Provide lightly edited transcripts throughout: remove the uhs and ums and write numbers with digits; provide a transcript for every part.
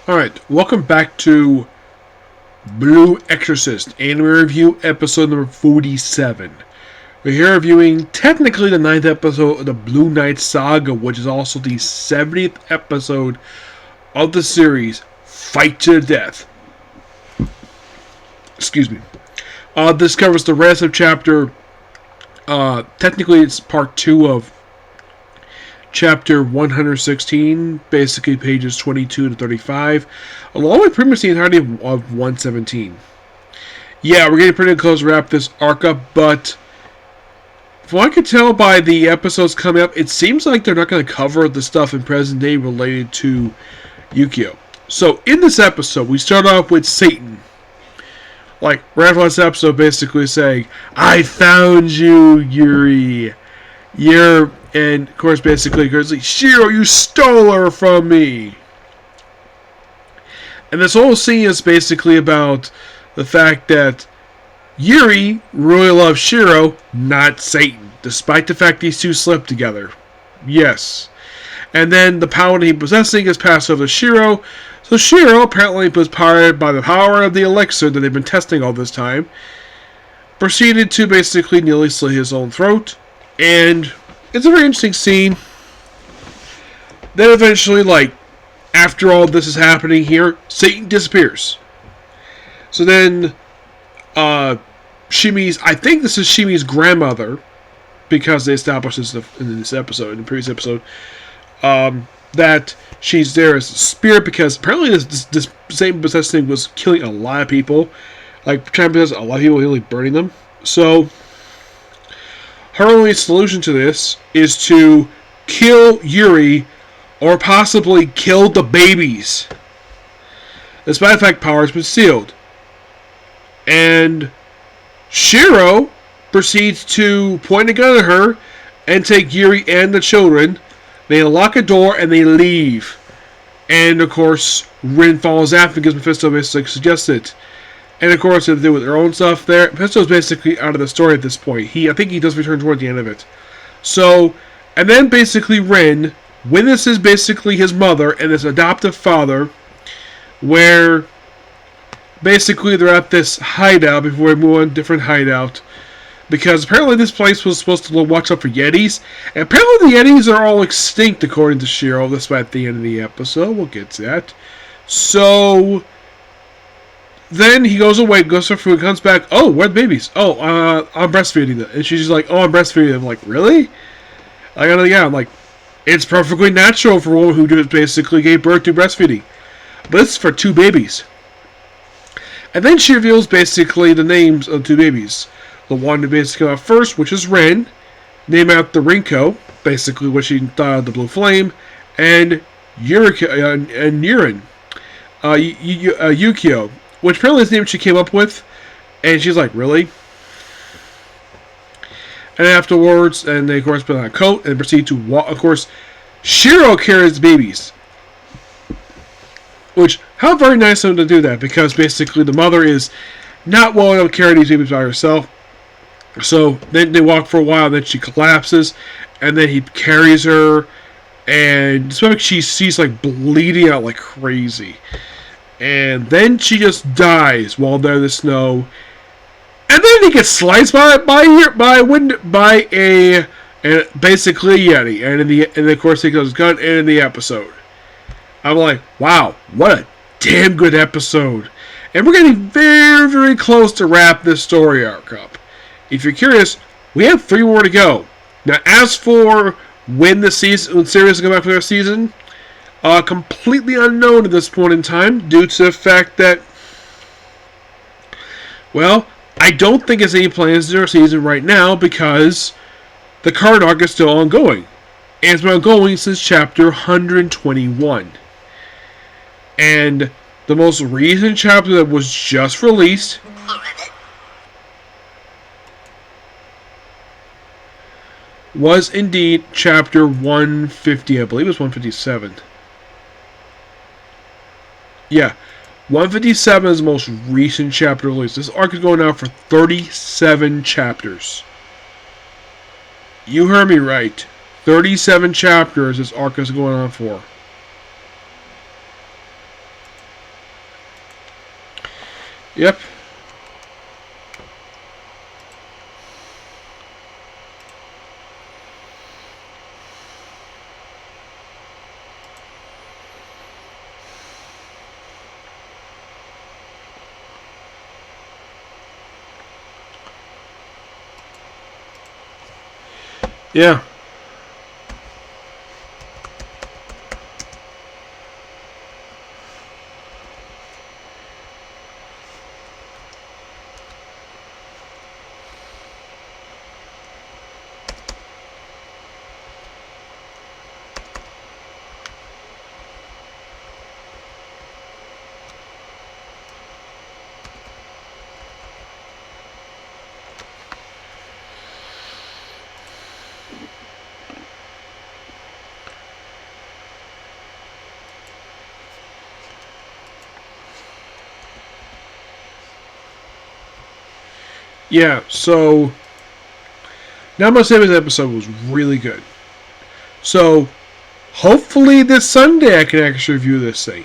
Alright, welcome back to Blue Exorcist Anime Review episode number 47. We're here reviewing technically the 9th episode of the Blue Knight Saga, which is also the 70th episode of the series, Fight to the Death. Excuse me. This covers the rest of chapter, technically it's part 2 of Chapter 116, basically pages 22 to 35, along with pretty much the entirety of 117. Yeah, we're getting pretty close to wrap this arc up, but from what I can tell by the episodes coming up, it seems like they're not going to cover the stuff in present day related to Yukio. So, in this episode, we start off with Satan. Like, right after last episode, basically saying, "I found you, Yuri. And, of course, basically, goes like, Shiro, you stole her from me!" And this whole scene is basically about the fact that Yuri really loves Shiro, not Satan, despite the fact these two slept together. Yes. And then the power that he's possessing is passed over to Shiro, so Shiro, apparently was powered by the power of the elixir that they've been testing all this time, proceeded to basically nearly slit his own throat, and it's a very interesting scene. Then eventually, after all this is happening here, Satan disappears. So then, Shimi's, I think this is Shimi's grandmother, because they established this in this episode, in the previous episode, that she's there as a spirit, because apparently this Satan possessed thing was killing a lot of people. Like, trying to possess a lot of people, really burning them. So her only solution to this is to kill Yuri or possibly kill the babies. Despite the fact power has been sealed. And Shiro proceeds to point a gun at her and take Yuri and the children. They unlock a door and they leave. And of course, Rin follows after because Mephisto basically suggests it. And of course, they have to do with their own stuff there. Mephisto's basically out of the story at this point. I think he does return toward the end of it. So, and then basically Rin witnesses basically his mother and his adoptive father, where basically they're at this hideout before we move on to a different hideout. Because apparently this place was supposed to watch out for Yetis. And apparently the Yetis are all extinct according to Shiro. That's at the end of the episode. We'll get to that. So then he goes away, goes for food, comes back. Oh, where are the babies? Oh, I'm breastfeeding them. And she's like, oh, I'm breastfeeding them. I'm like, really? I'm like, it's perfectly natural for a woman who just basically gave birth to breastfeeding. But it's for two babies. And then she reveals basically the names of two babies. The one who basically came out first, which is Ren, named after Rinko, basically what she thought of the blue flame, and Urin, Yukio, which apparently is the name she came up with, and she's like, really? And afterwards, and they of course put on a coat and proceed to walk. Of course, Shiro carries babies, which, how very nice of him to do that, because basically the mother is not well enough to carry these babies by herself. So then they walk for a while, then she collapses, and then he carries her, and she's like bleeding out like crazy. And then she just dies while they're in the snow. And then he gets sliced by a basically a Yeti. And of course he goes his gun in the episode. I'm like, wow, what a damn good episode. And we're getting very, very close to wrap this story arc up. If you're curious, we have 3 more to go. Now, as for when the series is going back for their season, completely unknown at this point in time, due to the fact that, well, I don't think there's any plans to their season right now because the current arc is still ongoing. And it's been ongoing since chapter 121. And the most recent chapter that was just released was indeed chapter 150, I believe it was 157. Yeah, 157 is the most recent chapter release. This arc is going on for 37 chapters. You heard me right. 37 chapters this arc is going on for. Yep. Yeah. Yeah, so now I'm gonna say this episode was really good. So hopefully this Sunday I can actually review this thing.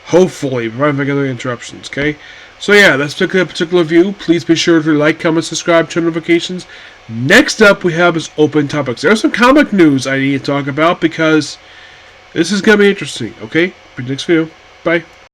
Hopefully, provided I get other interruptions, okay? So yeah, that's particular review. Please be sure to like, comment, subscribe, turn notifications. Next up we have is open topics. There's some comic news I need to talk about because this is gonna be interesting, okay? Next video. Bye.